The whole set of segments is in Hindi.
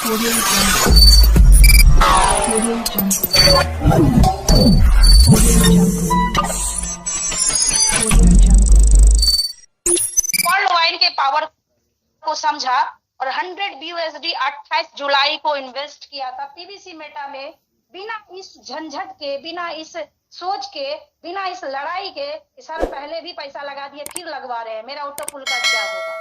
Audio Jungle. Audio Jungle. Audio Jungle. Audio Jungle. World wide के पावर को समझा और 100 BUSD 28 जुलाई को इन्वेस्ट किया था पीवीसी मेटा में, बिना इस झंझट के, बिना इस सोच के, बिना इस लड़ाई के। सर पहले भी पैसा लगा दिए फिर लगवा रहे हैं, मेरा ऑटो पुल का क्या होगा।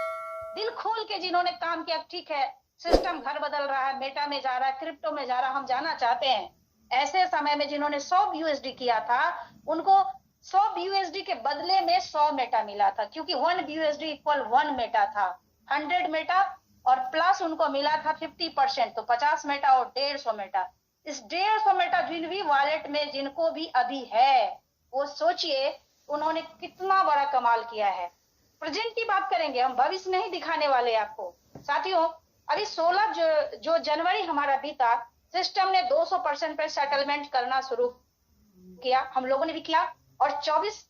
दिल खोल के जिन्होंने काम किया, ठीक है सिस्टम घर बदल रहा है, मेटा में जा रहा है, क्रिप्टो में जा रहा है, हम जाना चाहते हैं। ऐसे समय में जिन्होंने 100 BUSD किया था, उनको 100 BUSD के बदले में 100 मेटा मिला था, क्योंकि 1 BUSD इक्वल 1 मेटा था। 100 मेटा और प्लस उनको मिला था 50%, तो 50 मेटा और 150 मेटा। इस 150 मेटा जिन भी वॉलेट में जिनको भी अभी है, वो सोचिए उन्होंने कितना बड़ा कमाल किया है। प्रेजेंट की बात करेंगे हम, भविष्य नहीं दिखाने वाले आपको। साथियों अभी 16 जो जनवरी हमारा बीता, सिस्टम ने 200% पे सेटलमेंट करना शुरू किया, हम लोगों ने भी किया, और 24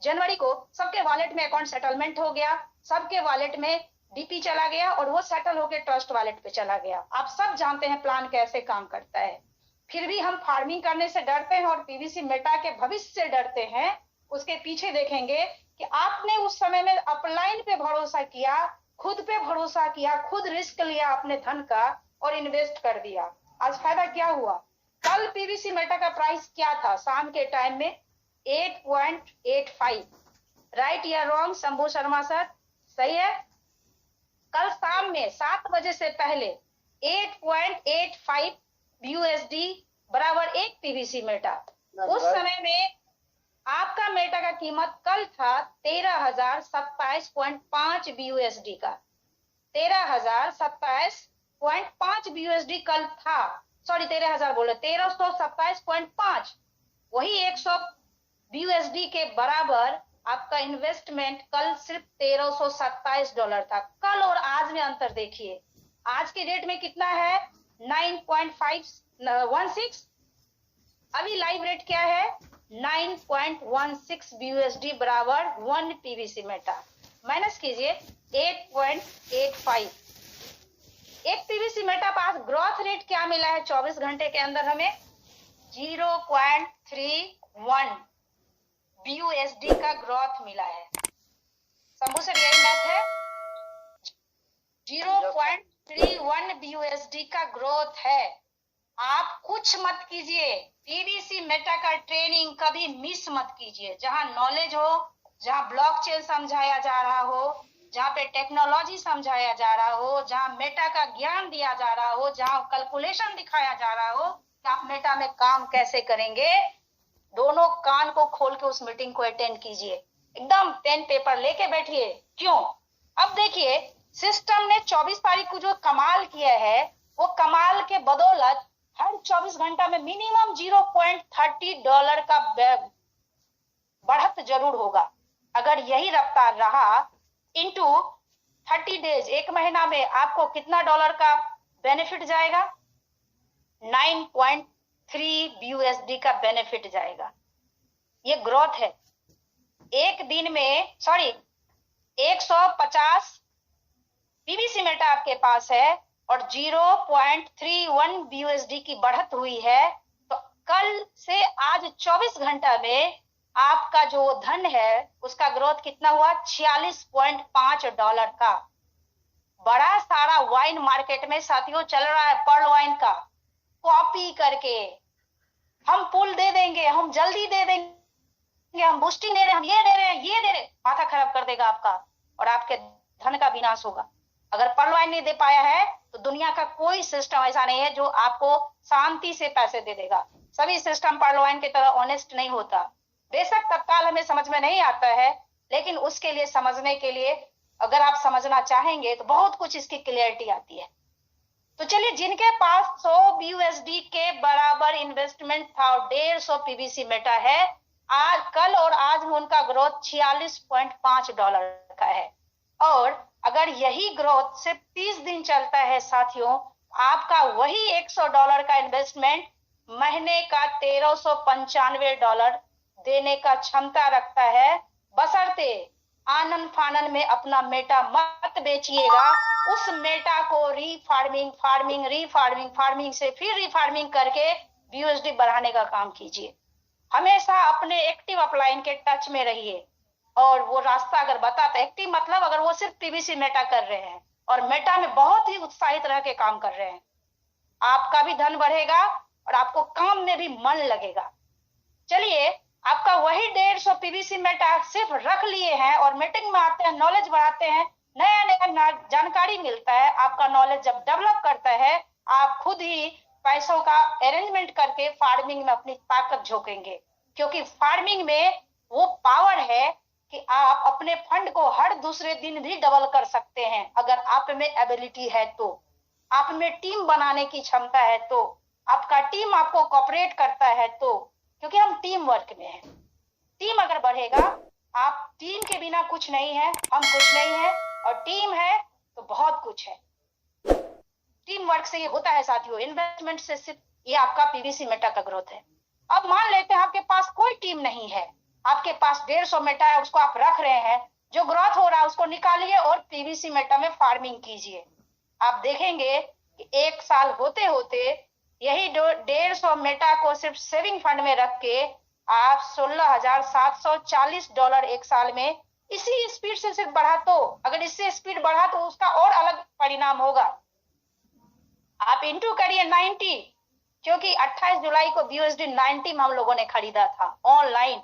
जनवरी को सबके वॉलेट में अकाउंट सेटलमेंट हो गया, सबके वॉलेट में डीपी चला गया और वो सेटल होकर ट्रस्ट वॉलेट पे चला गया। आप सब जानते हैं प्लान कैसे काम करता है। फिर भी हम फार्मिंग करने से डरते हैं और पीवीसी मेटा के भविष्य से डरते हैं। उसके पीछे देखेंगे कि आपने उस समय में अपलाइन पे भरोसा किया, खुद पे भरोसा किया, खुद रिस्क लिया अपने धन का और इन्वेस्ट कर दिया। आज फायदा क्या हुआ? कल पीवीसी मेटा का प्राइस क्या था? शाम के टाइम में 8.85। राइट या रॉन्ग शंभू शर्मा सर? सही है। कल शाम में 7 बजे से पहले 8.85 BUSD बराबर एक पीवीसी मेटा। उस समय में आपका मेटा का कीमत कल था 13,027.5 BUSD का। 13,027.5 BUSD कल था, सॉरी 13,000 बोले, 1327.5। वही 100 BUSD के बराबर आपका इन्वेस्टमेंट कल सिर्फ $1327 था। कल और आज में अंतर देखिए, आज के डेट में कितना है? 9.516। अभी लाइव रेट क्या है? 9.16 BUSD बराबर 1 पीवीसी मेटा। माइनस कीजिए 8.85। एक पीवीसी मेटा पास ग्रोथ रेट क्या मिला है 24 घंटे के अंदर हमें? 0.31 BUSD का ग्रोथ मिला है। शंभू सर यही मैथ है, 0.31 BUSD का ग्रोथ है। आप कुछ मत कीजिए, पीवीसी मेटा का ट्रेनिंग कभी मिस मत कीजिए। जहां नॉलेज हो, जहां ब्लॉकचेन समझाया जा रहा हो, जहां पे टेक्नोलॉजी समझाया जा रहा हो, जहां मेटा का ज्ञान दिया जा रहा हो, जहां कैलकुलेशन दिखाया जा रहा हो कि आप मेटा में काम कैसे करेंगे, दोनों कान को खोल के उस मीटिंग को अटेंड कीजिए। एकदम पेन पेपर लेके बैठिए। क्यों? अब देखिए सिस्टम ने 24 तारीख को जो कमाल किया है, वो कमाल के बदौलत हर 24 घंटा में मिनिमम $0.30 का बढ़त जरूर होगा। अगर यही रफ्तार रहा इनटू 30 डेज, एक महीना में आपको कितना डॉलर का बेनिफिट जाएगा? 9.3 BUSD का बेनिफिट जाएगा। ये ग्रोथ है। एक दिन में 150 पीवीसी मेटा आपके पास है और 0.31 BUSD की बढ़त हुई है, तो कल से आज 24 घंटा में आपका जो धन है उसका ग्रोथ कितना हुआ? $46.5 का। बड़ा सारा वाइन मार्केट में साथियों चल रहा है, पर्ल वाइन का, कॉपी करके हम पुल दे देंगे, हम जल्दी दे देंगे, हम बूस्टिंग दे रहे हैं, हम ये दे रहे हैं, ये दे रहे हैं। माथा खराब कर देगा आपका और आपके धन का विनाश होगा। अगर पर्ल वाइन नहीं दे पाया है तो दुनिया का कोई सिस्टम ऐसा नहीं है जो आपको शांति से पैसे दे देगा। सभी सिस्टम पर्ल वाइन की तरह ऑनेस्ट नहीं होता। बेशक तत्काल हमें समझ में नहीं आता है, लेकिन उसके लिए समझने के लिए अगर आप समझना चाहेंगे तो बहुत कुछ इसकी क्लियरिटी आती है। तो चलिए, जिनके पास 100 BUSD के बराबर इन्वेस्टमेंट था और 150 पीवीसी मेटा है, आज कल और आज में उनका ग्रोथ $46.5 का है। और अगर यही ग्रोथ सिर्फ 30 दिन चलता है साथियों, आपका वही $100 का इन्वेस्टमेंट महीने का $1395 देने का क्षमता रखता है, बशर्ते आनन फानन में अपना मेटा मत बेचिएगा उस मेटा को रीफार्मिंग फार्मिंग रीफार्मिंग फार्मिंग से फिर रीफार्मिंग करके BUSD बढ़ाने का काम कीजिए। हमेशा अपने एक्टिव अपलाइन के टच में रहिए और वो रास्ता अगर बताता, एक्टिव मतलब अगर वो सिर्फ PVC मेटा कर रहे हैं और मेटा में बहुत ही उत्साहित रह के काम कर रहे हैं, आपका भी धन बढ़ेगा और आपको काम में भी मन लगेगा। चलिए, आपका वही 150 PVC मेटा सिर्फ रख लिए हैं और मीटिंग में आते हैं, नॉलेज बढ़ाते हैं, नया नया जानकारी मिलता है। आपका नॉलेज जब डेवलप करता है, आप खुद ही पैसों का अरेंजमेंट करके फार्मिंग में अपनी ताकत झोंकेंगे, क्योंकि फार्मिंग में वो पावर है कि आप अपने फंड को हर दूसरे दिन भी डबल कर सकते हैं अगर आप में एबिलिटी है तो, आप में टीम बनाने की क्षमता है तो, आपका टीम आपको कोऑपरेट करता है तो, क्योंकि हम टीम वर्क में हैं। टीम अगर बढ़ेगा, आप टीम के बिना कुछ नहीं है, हम कुछ नहीं है, और टीम है तो बहुत कुछ है। टीम वर्क से ये होता है साथियों, इन्वेस्टमेंट से सिर्फ ये आपका PVC मेटा का ग्रोथ है। अब मान लेते हैं आपके पास कोई टीम नहीं है, आपके पास 150 मेटा है, उसको आप रख रहे हैं, जो ग्रोथ हो रहा है उसको निकालिए और PVC मेटा में फार्मिंग कीजिए। आप देखेंगे कि एक साल होते होते यही 150 मेटा को सिर्फ सेविंग फंड में रख के आप $16,740 एक साल में इसी स्पीड से सिर्फ बढ़ा, तो अगर इससे स्पीड बढ़ा तो उसका और अलग परिणाम होगा। आप इंटू करिए 90, क्योंकि 28 जुलाई को BUSD 90 में हम लोगों ने खरीदा था ऑनलाइन।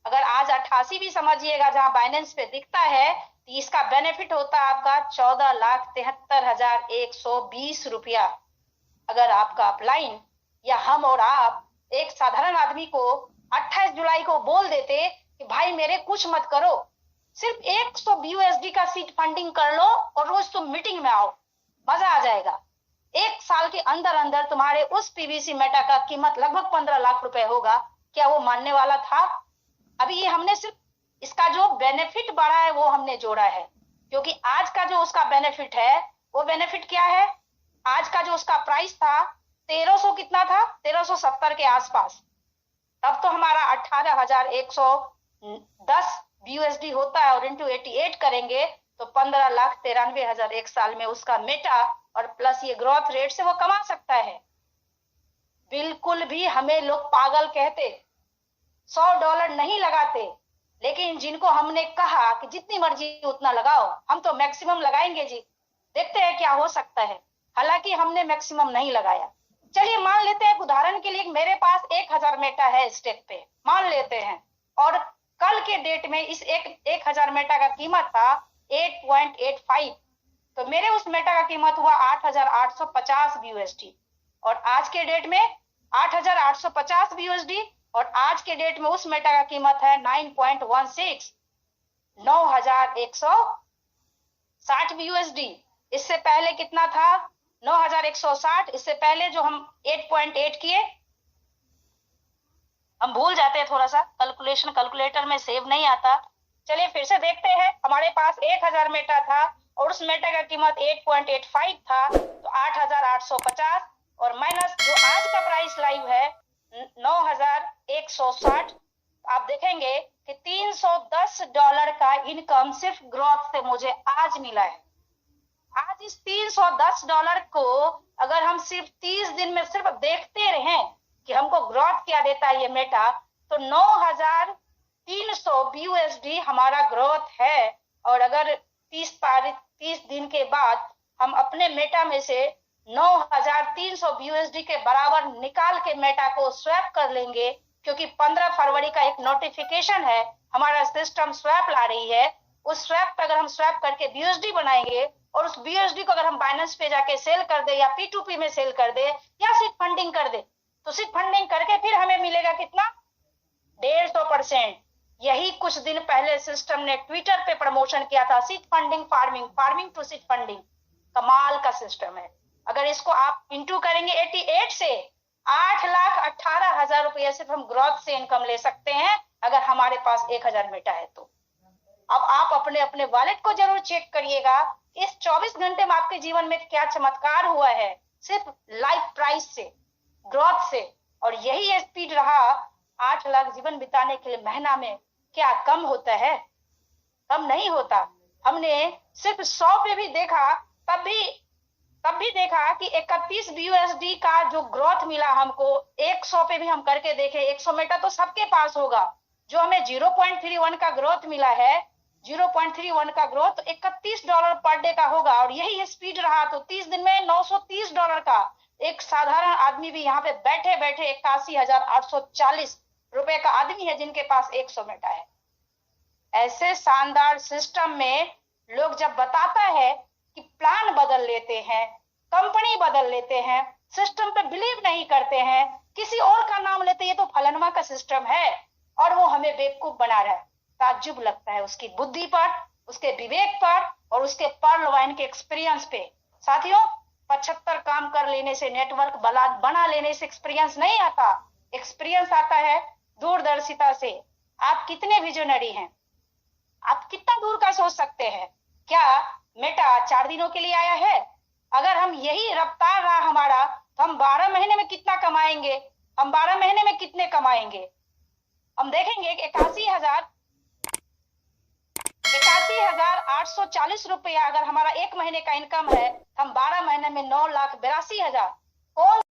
अगर आज 88 भी समझिएगा जहां बाइनेंस पे दिखता है, तो इसका बेनिफिट होता है आपका 14,73,120 रुपया। अगर आपका अपलाइन या हम और आप एक साधारण आदमी को 28 जुलाई को बोल देते कि भाई मेरे कुछ मत करो, सिर्फ 100 BUSD का सीट फंडिंग कर लो और रोज तुम मीटिंग में आओ, मजा आ जाएगा। एक साल के अंदर अंदर तुम्हारे उस PVC मेटा का कीमत लगभग 15 लाख रुपए होगा। क्या वो मानने वाला था? अभी ये हमने सिर्फ इसका जो बेनिफिट बढ़ा है वो हमने जोड़ा है, क्योंकि आज का जो उसका बेनिफिट है, वो बेनिफिट क्या है? आज का जो उसका प्राइस था 1300 कितना था, 1370 के आसपास, तब तो हमारा 18,110 BUSD होता है और इंटू 88 करेंगे तो 15,93,000 एक साल में उसका मेटा और प्लस ये ग्रोथ रेट से वो कमा सकता है। बिल्कुल भी हमें लोग पागल कहते, $100 नहीं लगाते, लेकिन जिनको हमने कहा कि जितनी मर्जी उतना लगाओ, हम तो मैक्सिमम लगाएंगे जी, देखते हैं क्या हो सकता है। हालांकि हमने मैक्सिमम नहीं लगाया। चलिए मान लेते हैं उदाहरण के लिए मेरे पास 1000 मेटा है स्टेक पे, मान लेते हैं, और कल के डेट में इस 1000 मेटा का कीमत था 8.85, तो मेरे उस मेटा का कीमत हुआ 8,850 BUSD, और आज के डेट में 8,850 BUSD, और आज के डेट में उस मेटा का कीमत है 9.16, 9,160 BUSD। इससे पहले कितना था? 9,160। इससे पहले जो हम 8.8 किए, हम भूल जाते हैं थोड़ा सा, कैलकुलेशन कैलकुलेटर में सेव नहीं आता। चलिए फिर से देखते हैं, हमारे पास 1000 मेटा था और उस मेटा का कीमत 8.85 था, तो 8,850 और माइनस जो आज का प्राइस लाइव है 9,160, आप देखेंगे कि $310 का इनकम सिर्फ ग्रोथ से मुझे आज मिला है। आज इस $310 को अगर हम सिर्फ 30 दिन में सिर्फ देखते रहें कि हमको ग्रोथ क्या देता है ये मेटा, तो 9,300 BUSD हमारा ग्रोथ है। और अगर 30 दिन के बाद हम अपने मेटा में से 9,300 BUSD के बराबर निकाल के मेटा को स्वैप कर लेंगे, क्योंकि 15 फरवरी का एक नोटिफिकेशन है, हमारा सिस्टम स्वैप ला रही है। उस स्वैप पर अगर हम स्वैप करके BUSD बनाएंगे और उस BUSD को अगर हम बाइनेंस पे जाके सेल कर दे या P2P में सेल कर दे या सीट फंडिंग कर दे, तो सीट फंडिंग करके फिर हमें मिलेगा कितना? 150%। यही कुछ दिन पहले सिस्टम ने ट्विटर पे प्रमोशन किया था, seed funding farming, farming to seed funding. कमाल का सिस्टम है। अगर इसको आप इंटू करेंगे 88 से, 8,18,000 रुपये सिर्फ हम ग्रोथ से इनकम ले सकते हैं अगर हमारे पास 1000 मेटा है तो। अब आप अपने अपने वॉलेट को जरूर चेक करिएगा, इस 24 घंटे में आपके जीवन में क्या चमत्कार हुआ है सिर्फ लाइफ प्राइस से, ग्रोथ से। और यही स्पीड रहा 8 लाख जीवन बिताने के लिए महीना में, क्या कम होता है? कम नहीं होता। हमने सिर्फ 100 पे भी देखा तब भी देखा कि 31 BUSD का जो ग्रोथ मिला हमको, 100 पे भी हम करके देखे, 100 मेटा तो सबके पास होगा। जो हमें 0.31 का ग्रोथ मिला है, 0.31 का ग्रोथ $31 पर डे का होगा, और यही स्पीड रहा तो 30 दिन में $930 का एक साधारण आदमी भी यहाँ पे बैठे बैठे 81,840 रुपए का आदमी है जिनके पास 100 मेटा है। ऐसे शानदार सिस्टम में लोग जब बताता है कि प्लान बदल लेते हैं, कंपनी बदल लेते हैं, सिस्टम पे बिलीव नहीं करते हैं, किसी और का नाम लेते, ये तो फलनवा का सिस्टम है, और वो हमें बेवकूफ बना रहा है। ताज्जुब लगता है उसकी बुद्धि पर, उसके विवेक पर, और उसके पर्ल वाइन के एक्सपीरियंस पे। साथियों, 75 काम कर लेने से, नेटवर्क बना लेने से एक्सपीरियंस नहीं आता। एक्सपीरियंस आता है दूरदर्शिता से। आप कितने विजनरी हैं, आप कितना दूर का सोच सकते हैं। क्या मेटा 4 दिनों के लिए आया है? अगर हम यही रफ्तार रहा हमारा, तो हम 12 महीने में कितना कमाएंगे, हम 12 महीने में कितने कमाएंगे। हम देखेंगे कि 81,840 रुपया अगर हमारा एक महीने का इनकम है, हम 12 महीने में 9,82,000। कौन